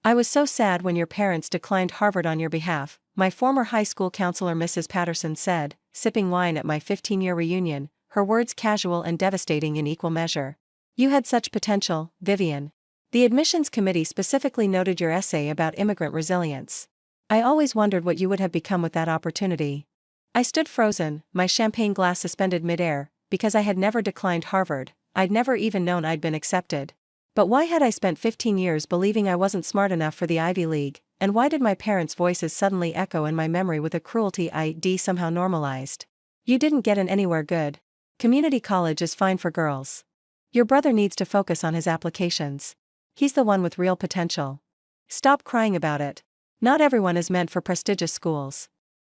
I was so sad when your parents declined Harvard on your behalf, my former high school counselor Mrs. Patterson said, sipping wine at my 15-year reunion, her words casual and devastating in equal measure. You had such potential, Vivian. The admissions committee specifically noted your essay about immigrant resilience. I always wondered what you would have become with that opportunity. I stood frozen, my champagne glass suspended midair, because I had never declined Harvard. I'd never even known I'd been accepted. But why had I spent 15 years believing I wasn't smart enough for the Ivy League, and why did my parents' voices suddenly echo in my memory with a cruelty I'd somehow normalized? You didn't get in anywhere good. Community college is fine for girls. Your brother needs to focus on his applications. He's the one with real potential. Stop crying about it. Not everyone is meant for prestigious schools.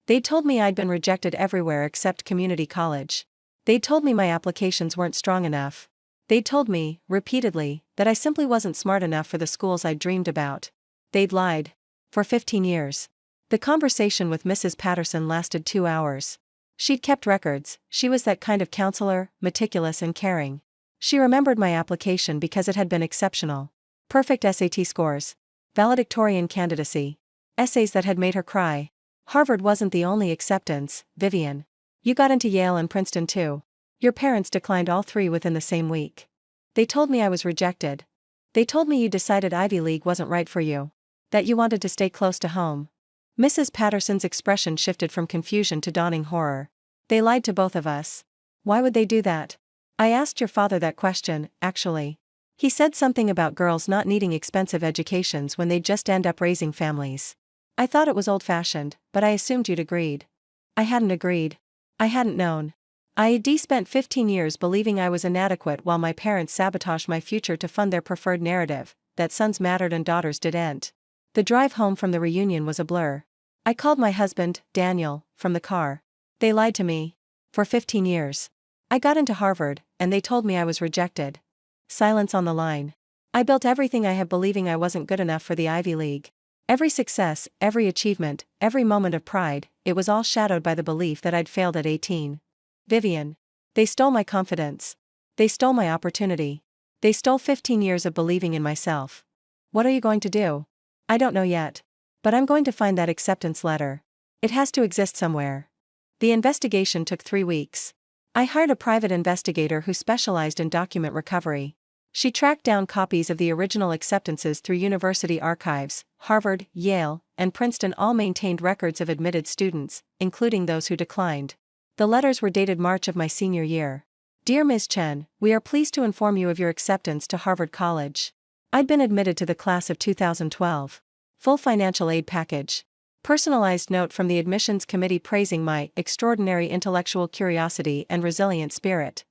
They told me I'd been rejected everywhere except community college. They told me my applications weren't strong enough. They told me, repeatedly, that I simply wasn't smart enough for the schools I'd dreamed about. They'd lied. For 15 years. The conversation with Mrs. Patterson lasted 2 hours. She'd kept records. She was that kind of counselor, meticulous and caring. She remembered my application because it had been exceptional. Perfect SAT scores. Valedictorian candidacy. Essays that had made her cry. Harvard wasn't the only acceptance, Vivian. You got into Yale and Princeton too. Your parents declined all 3 within the same week. They told me I was rejected. They told me you decided Ivy League wasn't right for you. That you wanted to stay close to home. Mrs. Patterson's expression shifted from confusion to dawning horror. They lied to both of us. Why would they do that? I asked your father that question, actually. He said something about girls not needing expensive educations when they'd just end up raising families. I thought it was old-fashioned, but I assumed you'd agreed. I hadn't agreed. I hadn't known. I'd spent 15 years believing I was inadequate while my parents sabotaged my future to fund their preferred narrative, that sons mattered and daughters didn't. The drive home from the reunion was a blur. I called my husband, Daniel, from the car. They lied to me. For 15 years. I got into Harvard, and they told me I was rejected. Silence on the line. I built everything I have believing I wasn't good enough for the Ivy League. Every success, every achievement, every moment of pride, it was all shadowed by the belief that I'd failed at 18. Vivian. They stole my confidence. They stole my opportunity. They stole 15 years of believing in myself. What are you going to do? I don't know yet. But I'm going to find that acceptance letter. It has to exist somewhere. The investigation took 3 weeks. I hired a private investigator who specialized in document recovery. She tracked down copies of the original acceptances through university archives. Harvard, Yale, and Princeton all maintained records of admitted students, including those who declined. The letters were dated March of my senior year. Dear Ms. Chen, we are pleased to inform you of your acceptance to Harvard College. I'd been admitted to the class of 2012. Full financial aid package. Personalized note from the admissions committee praising my extraordinary intellectual curiosity and resilient spirit.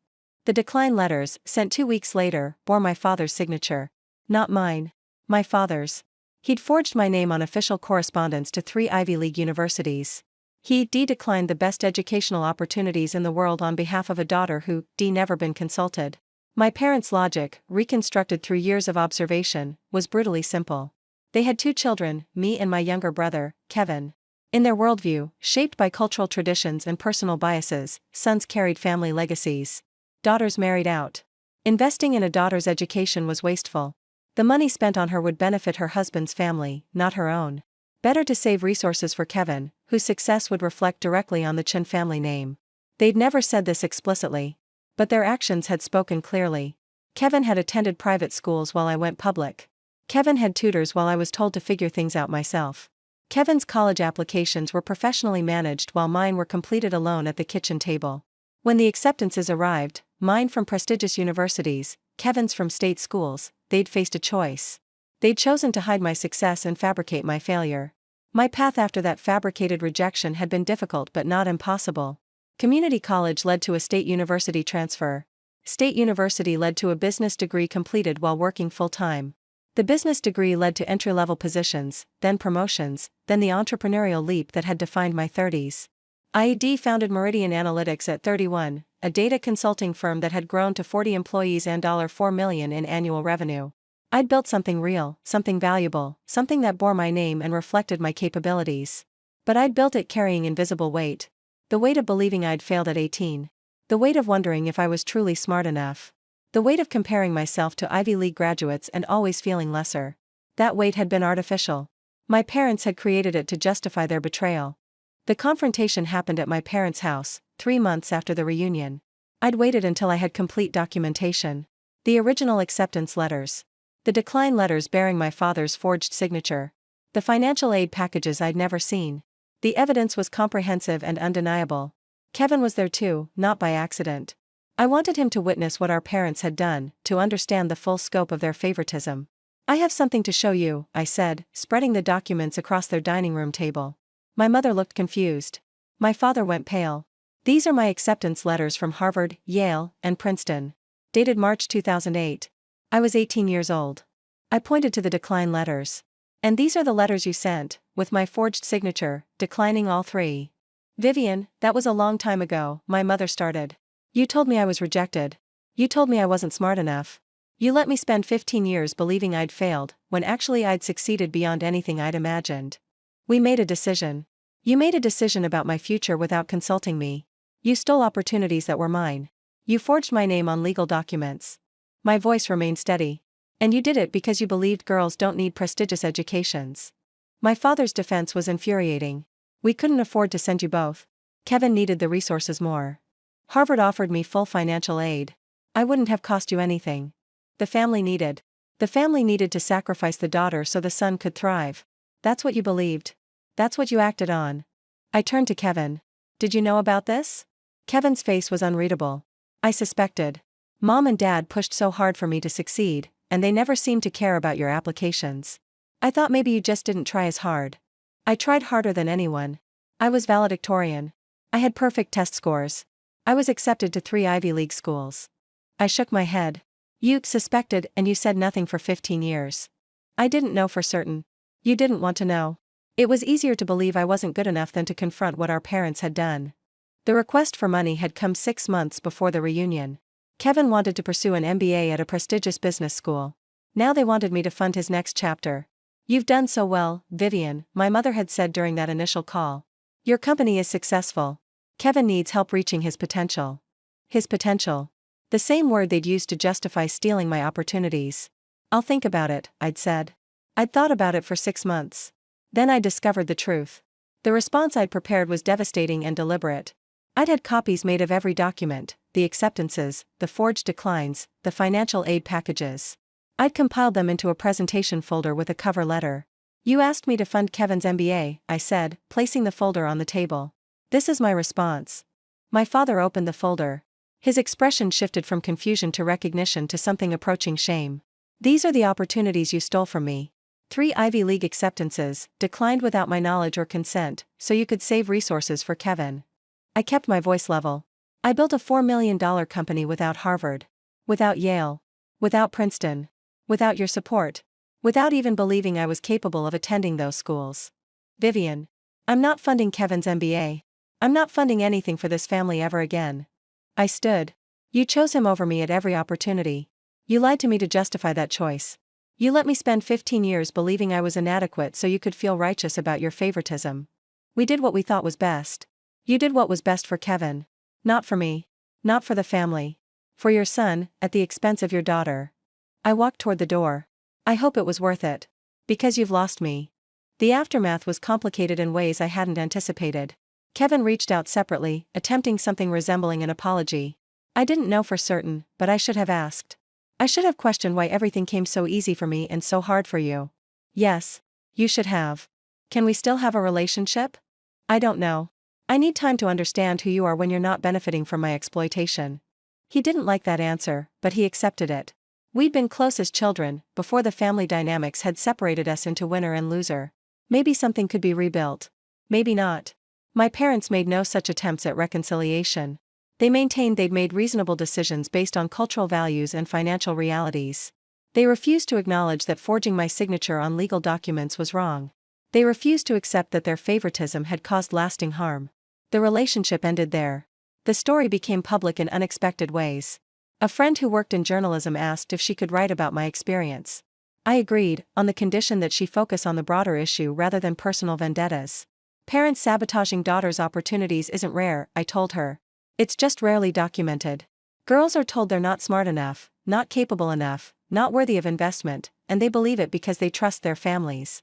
The decline letters, sent 2 weeks later, bore my father's signature. Not mine. My father's. He'd forged my name on official correspondence to 3 Ivy League universities. He'd declined the best educational opportunities in the world on behalf of a daughter who never been consulted. My parents' logic, reconstructed through years of observation, was brutally simple. They had 2 children, me and my younger brother, Kevin. In their worldview, shaped by cultural traditions and personal biases, sons carried family legacies. Daughters married out. Investing in a daughter's education was wasteful. The money spent on her would benefit her husband's family, not her own. Better to save resources for Kevin, whose success would reflect directly on the Chen family name. They'd never said this explicitly. But their actions had spoken clearly. Kevin had attended private schools while I went public. Kevin had tutors while I was told to figure things out myself. Kevin's college applications were professionally managed while mine were completed alone at the kitchen table. When the acceptances arrived, mine from prestigious universities, Kevin's from state schools, they'd faced a choice. They'd chosen to hide my success and fabricate my failure. My path after that fabricated rejection had been difficult but not impossible. Community college led to a state university transfer. State university led to a business degree completed while working full-time. The business degree led to entry-level positions, then promotions, then the entrepreneurial leap that had defined my 30s. IED founded Meridian Analytics at 31, a data consulting firm that had grown to 40 employees and $4 million in annual revenue. I'd built something real, something valuable, something that bore my name and reflected my capabilities. But I'd built it carrying invisible weight. The weight of believing I'd failed at 18. The weight of wondering if I was truly smart enough. The weight of comparing myself to Ivy League graduates and always feeling lesser. That weight had been artificial. My parents had created it to justify their betrayal. The confrontation happened at my parents' house, 3 months after the reunion. I'd waited until I had complete documentation. The original acceptance letters. The decline letters bearing my father's forged signature. The financial aid packages I'd never seen. The evidence was comprehensive and undeniable. Kevin was there too, not by accident. I wanted him to witness what our parents had done, to understand the full scope of their favoritism. "I have something to show you," I said, spreading the documents across their dining room table. My mother looked confused. My father went pale. "These are my acceptance letters from Harvard, Yale, and Princeton. Dated March 2008. I was 18 years old." I pointed to the decline letters. "And these are the letters you sent, with my forged signature, declining all 3. "Vivian, that was a long time ago," my mother started. "You told me I was rejected. You told me I wasn't smart enough. You let me spend 15 years believing I'd failed, when actually I'd succeeded beyond anything I'd imagined. We made a decision. You made a decision about my future without consulting me. You stole opportunities that were mine. You forged my name on legal documents." My voice remained steady. "And you did it because you believed girls don't need prestigious educations." My father's defense was infuriating. "We couldn't afford to send you both. Kevin needed the resources more. Harvard offered me full financial aid. I wouldn't have cost you anything. The family needed. The family needed to sacrifice the daughter so the son could thrive. That's what you believed. That's what you acted on." I turned to Kevin. "Did you know about this?" Kevin's face was unreadable. "I suspected. Mom and Dad pushed so hard for me to succeed, and they never seemed to care about your applications. I thought maybe you just didn't try as hard." I tried harder than anyone. I was valedictorian. I had perfect test scores. I was accepted to 3 Ivy League schools. I shook my head. "You suspected and you said nothing for 15 years. I didn't know for certain. You didn't want to know. It was easier to believe I wasn't good enough than to confront what our parents had done." The request for money had come 6 months before the reunion. Kevin wanted to pursue an MBA at a prestigious business school. Now they wanted me to fund his next chapter. "You've done so well, Vivian," my mother had said during that initial call. "Your company is successful. Kevin needs help reaching his potential." His potential. The same word they'd used to justify stealing my opportunities. "I'll think about it," I'd said. I'd thought about it for 6 months. Then I discovered the truth. The response I'd prepared was devastating and deliberate. I'd had copies made of every document, the acceptances, the forged declines, the financial aid packages. I'd compiled them into a presentation folder with a cover letter. "You asked me to fund Kevin's MBA," I said, placing the folder on the table. "This is my response." My father opened the folder. His expression shifted from confusion to recognition to something approaching shame. "These are the opportunities you stole from me. 3 Ivy League acceptances, declined without my knowledge or consent, so you could save resources for Kevin." I kept my voice level. "I built a $4 million company without Harvard. Without Yale. Without Princeton. Without your support. Without even believing I was capable of attending those schools. Vivian. I'm not funding Kevin's MBA. I'm not funding anything for this family ever again." I stood. "You chose him over me at every opportunity. You lied to me to justify that choice. You let me spend 15 years believing I was inadequate so you could feel righteous about your favoritism. We did what we thought was best. You did what was best for Kevin. Not for me. Not for the family. For your son, at the expense of your daughter." I walked toward the door. "I hope it was worth it. Because you've lost me." The aftermath was complicated in ways I hadn't anticipated. Kevin reached out separately, attempting something resembling an apology. "I didn't know for certain, but I should have asked. I should have questioned why everything came so easy for me and so hard for you." "Yes. You should have. Can we still have a relationship?" "I don't know. I need time to understand who you are when you're not benefiting from my exploitation." He didn't like that answer, but he accepted it. We'd been close as children, before the family dynamics had separated us into winner and loser. Maybe something could be rebuilt. Maybe not. My parents made no such attempts at reconciliation. They maintained they'd made reasonable decisions based on cultural values and financial realities. They refused to acknowledge that forging my signature on legal documents was wrong. They refused to accept that their favoritism had caused lasting harm. The relationship ended there. The story became public in unexpected ways. A friend who worked in journalism asked if she could write about my experience. I agreed, on the condition that she focus on the broader issue rather than personal vendettas. "Parents sabotaging daughters' opportunities isn't rare," I told her. "It's just rarely documented. Girls are told they're not smart enough, not capable enough, not worthy of investment, and they believe it because they trust their families.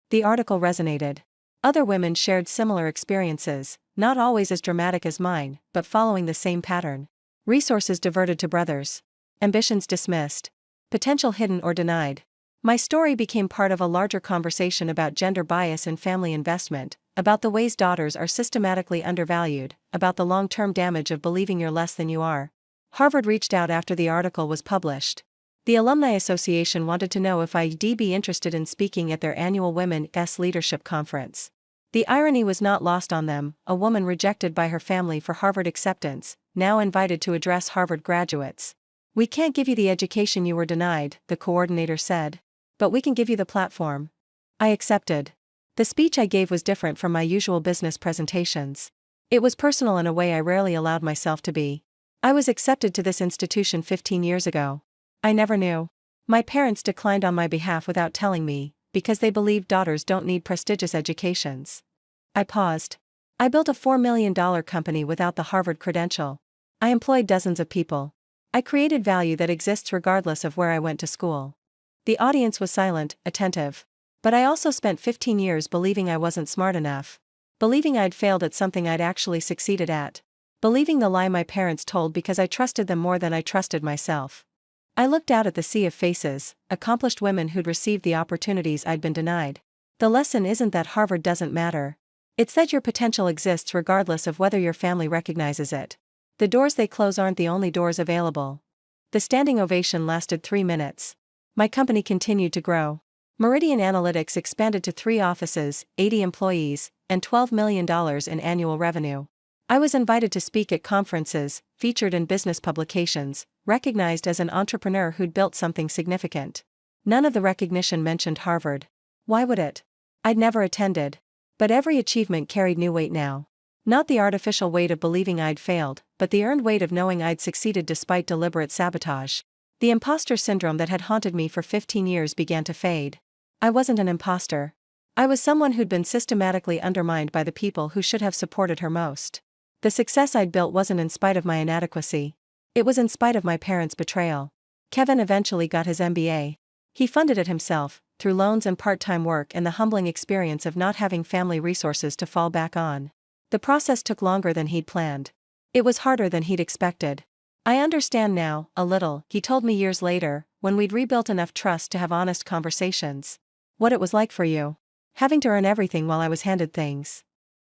The article resonated. Other women shared similar experiences, not always as dramatic as mine, but following the same pattern. Resources diverted to brothers. Ambitions dismissed. Potential hidden or denied. My story became part of a larger conversation about gender bias in family investment, about the ways daughters are systematically undervalued, about the long-term damage of believing you're less than you are. Harvard reached out after the article was published. The Alumni Association wanted to know if I'd be interested in speaking at their annual Women's Leadership Conference. The irony was not lost on them. A woman rejected by her family for Harvard acceptance, now invited to address Harvard graduates. "We can't give you the education you were denied," the coordinator said. "But we can give you the platform." I accepted. The speech I gave was different from my usual business presentations. It was personal in a way I rarely allowed myself to be. I was accepted to this institution 15 years ago. I never knew. My parents declined on my behalf without telling me, because they believed daughters don't need prestigious educations. I paused. I built a $4 million company without the Harvard credential. I employed dozens of people. I created value that exists regardless of where I went to school. The audience was silent, attentive. But I also spent 15 years believing I wasn't smart enough. Believing I'd failed at something I'd actually succeeded at. Believing the lie my parents told because I trusted them more than I trusted myself. I looked out at the sea of faces, accomplished women who'd received the opportunities I'd been denied. The lesson isn't that Harvard doesn't matter. It's that your potential exists regardless of whether your family recognizes it. The doors they close aren't the only doors available. The standing ovation lasted 3 minutes. My company continued to grow. Meridian Analytics expanded to 3 offices, 80 employees, and $12 million in annual revenue. I was invited to speak at conferences, featured in business publications, recognized as an entrepreneur who'd built something significant. None of the recognition mentioned Harvard. Why would it? I'd never attended. But every achievement carried new weight now. Not the artificial weight of believing I'd failed, but the earned weight of knowing I'd succeeded despite deliberate sabotage. The imposter syndrome that had haunted me for 15 years began to fade. I wasn't an imposter. I was someone who'd been systematically undermined by the people who should have supported her most. The success I'd built wasn't in spite of my inadequacy. It was in spite of my parents' betrayal. Kevin eventually got his MBA. He funded it himself, through loans and part-time work and the humbling experience of not having family resources to fall back on. The process took longer than he'd planned. It was harder than he'd expected. "I understand now, a little," he told me years later, when we'd rebuilt enough trust to have honest conversations. "What it was like for you. Having to earn everything while I was handed things.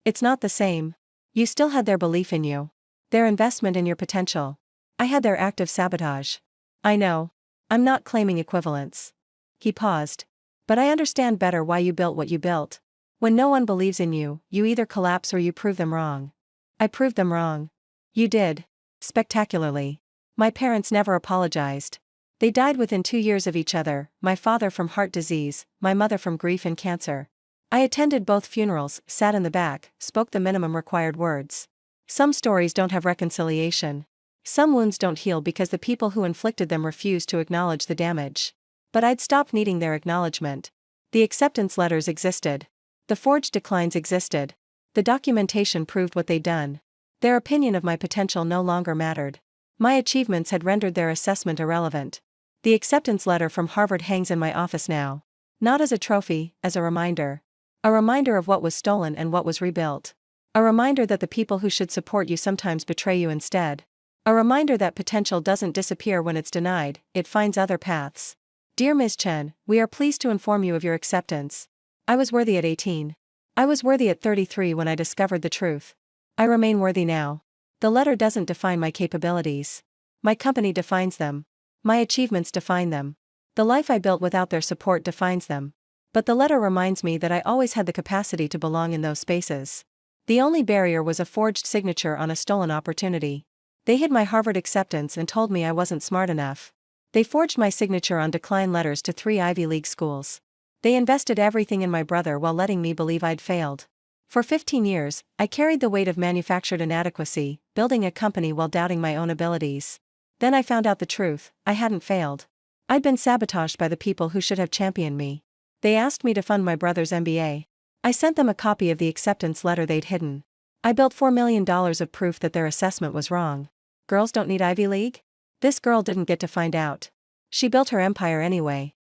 It's not the same. You still had their belief in you. Their investment in your potential. I had their active sabotage. I know. I'm not claiming equivalence." He paused. "But I understand better why you built what you built. When no one believes in you, you either collapse or you prove them wrong." I proved them wrong. "You did. Spectacularly. My parents never apologized. They died within 2 years of each other, my father from heart disease, my mother from grief and cancer. I attended both funerals, sat in the back, spoke the minimum required words. Some stories don't have reconciliation. Some wounds don't heal because the people who inflicted them refuse to acknowledge the damage. But I'd stopped needing their acknowledgement. The acceptance letters existed. The forged declines existed. The documentation proved what they'd done. Their opinion of my potential no longer mattered. My achievements had rendered their assessment irrelevant. The acceptance letter from Harvard hangs in my office now. Not as a trophy, as a reminder. A reminder of what was stolen and what was rebuilt. A reminder that the people who should support you sometimes betray you instead. A reminder that potential doesn't disappear when it's denied, it finds other paths. Dear Ms. Chen, we are pleased to inform you of your acceptance. I was worthy at 18. I was worthy at 33 when I discovered the truth. I remain worthy now. The letter doesn't define my capabilities. My company defines them. My achievements define them. The life I built without their support defines them. But the letter reminds me that I always had the capacity to belong in those spaces. The only barrier was a forged signature on a stolen opportunity. They hid my Harvard acceptance and told me I wasn't smart enough. They forged my signature on decline letters to 3 Ivy League schools. They invested everything in my brother while letting me believe I'd failed. For 15 years, I carried the weight of manufactured inadequacy, building a company while doubting my own abilities. Then I found out the truth, I hadn't failed. I'd been sabotaged by the people who should have championed me. They asked me to fund my brother's MBA. I sent them a copy of the acceptance letter they'd hidden. I built $4 million of proof that their assessment was wrong. Girls don't need Ivy League? This girl didn't get to find out. She built her empire anyway.